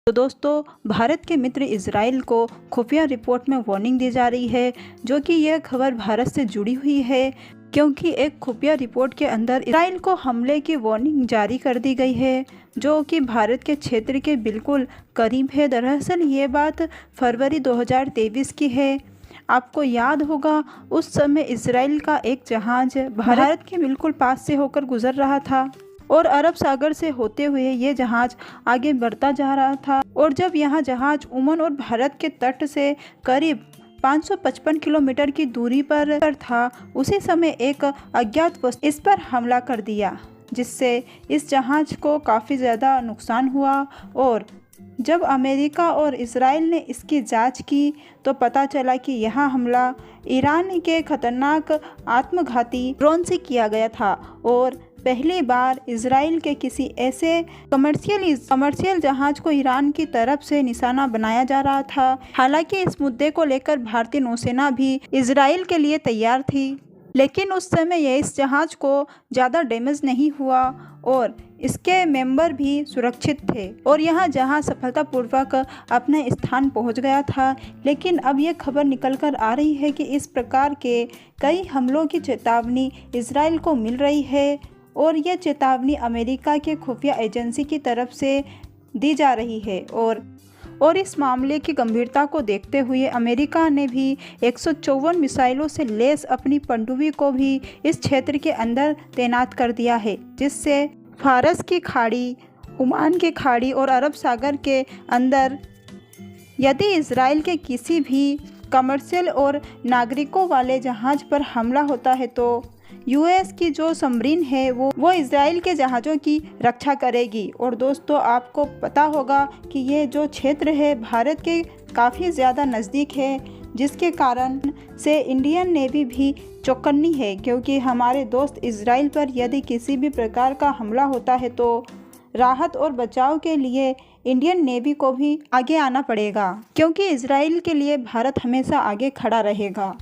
तो दोस्तों, भारत के मित्र इजराइल को खुफिया रिपोर्ट में वार्निंग दी जा रही है, जो कि यह खबर भारत से जुड़ी हुई है, क्योंकि एक खुफिया रिपोर्ट के अंदर इजराइल को हमले की वार्निंग जारी कर दी गई है, जो कि भारत के क्षेत्र के बिल्कुल करीब है। दरअसल ये बात फरवरी 2023 की है। आपको याद होगा, उस समय इजराइल का एक जहाज भारत के बिल्कुल पास से होकर गुजर रहा था और अरब सागर से होते हुए ये जहाज आगे बढ़ता जा रहा था। और जब यह जहाज ओमान और भारत के तट से करीब 555 किलोमीटर की दूरी पर था, उसी समय एक अज्ञात वस्तु इस पर हमला कर दिया, जिससे इस जहाज को काफ़ी ज़्यादा नुकसान हुआ। और जब अमेरिका और इजराइल ने इसकी जांच की तो पता चला कि यह हमला ईरान के खतरनाक आत्मघाती ड्रोन से किया गया था और पहली बार इजराइल के किसी ऐसे कमर्शियल जहाज को ईरान की तरफ से निशाना बनाया जा रहा था। हालांकि इस मुद्दे को लेकर भारतीय नौसेना भी इजराइल के लिए तैयार थी, लेकिन उस समय इस जहाज को ज़्यादा डैमेज नहीं हुआ और इसके मेंबर भी सुरक्षित थे और यह जहाज सफलतापूर्वक अपने स्थान पहुंच गया था। लेकिन अब यह खबर निकल कर आ रही है कि इस प्रकार के कई हमलों की चेतावनी इजराइल को मिल रही है और यह चेतावनी अमेरिका के खुफिया एजेंसी की तरफ से दी जा रही है। और इस मामले की गंभीरता को देखते हुए अमेरिका ने भी 154 मिसाइलों से लैस अपनी पनडुब्बी को भी इस क्षेत्र के अंदर तैनात कर दिया है, जिससे फारस की खाड़ी, ओमान की खाड़ी और अरब सागर के अंदर यदि इजराइल के किसी भी कमर्शियल और नागरिकों वाले जहाज पर हमला होता है तो यूएस की जो सबमरीन है वो इजराइल के जहाज़ों की रक्षा करेगी। और दोस्तों, आपको पता होगा कि ये जो क्षेत्र है भारत के काफ़ी ज़्यादा नज़दीक है, जिसके कारण से इंडियन नेवी भी चौकन्नी है, क्योंकि हमारे दोस्त इजराइल पर यदि किसी भी प्रकार का हमला होता है तो राहत और बचाव के लिए इंडियन नेवी को भी आगे आना पड़ेगा, क्योंकि इजराइल के लिए भारत हमेशा आगे खड़ा रहेगा।